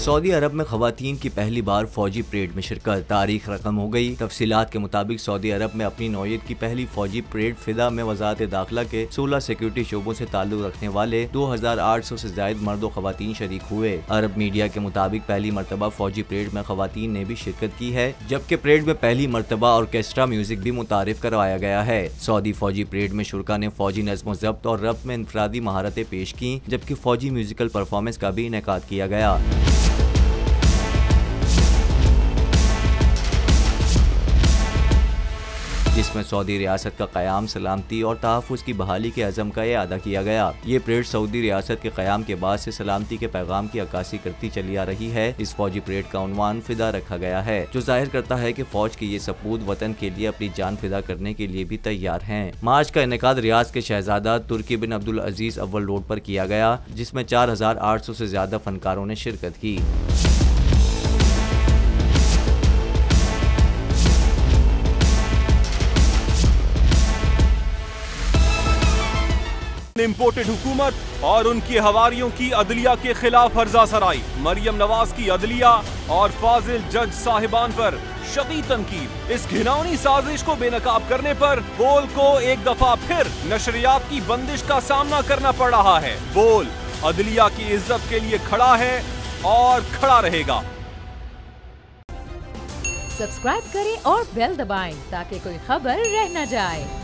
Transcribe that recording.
Saudi अरब में खवातीन की पहली बार फौजी परेड में शिरकत, तारीख रकम हो गई। तफसीलात के मुताबिक सऊदी अरब में अपनी नौयत की पहली फौजी परेड फिदा में वजारत दाखिला के 16 सिक्योरिटी शोबों से ताल्लुक रखने वाले 2800 से ज्यादा मर्द व खवातीन शरीक हुए। अरब मीडिया के मुताबिक पहली मरतबा फौजी परेड में खवातीन ने भी शिरकत की है, जबकि परेड में पहली मरतबा ऑर्केस्ट्रा म्यूजिक भी मुतारिफ करवाया गया है। सऊदी फौजी परेड में शुरा ने फौजी नज़्म ज़ब्त और रब्त में इनफरादी महारतें पेश की, जबकि फौजी म्यूजिकल परफॉर्मेंस का भी इनेकाद किया गया। जिसमें सऊदी रियासत का क़याम, सलामती और तहफ़्फ़ुज़ की बहाली के अज़म का अदा किया गया। ये परेड सऊदी रियासत के क़याम के बाद से सलामती के पैगाम की अक्कासी करती चली आ रही है। इस फौजी परेड का उन्वान फिदा रखा गया है, जो जाहिर करता है कि फौज के ये सपूत वतन के लिए अपनी जान फिदा करने के लिए भी तैयार हैं। मार्च का इनेकाद रियाद के शहजादा तुर्की बिन अब्दुल अजीज अव्वल रोड पर किया गया, जिसमें 4800 से ज्यादा फनकारों ने शिरकत की। इम्पोर्टेड हुकूमत और उनकी हवारियों की अदलिया के खिलाफ हर्जा सराई, मरियम नवाज की अदलिया और फाजिल जज साहिबान पर शदीद तनकीद। इस घिनौनी साजिश को बेनकाब करने पर बोल को एक दफा फिर नशरियात की बंदिश का सामना करना पड़ रहा है। बोल अदलिया की इज्जत के लिए खड़ा है और खड़ा रहेगा। सब्सक्राइब करें और बेल दबाएं ताकि कोई खबर रह न जाए।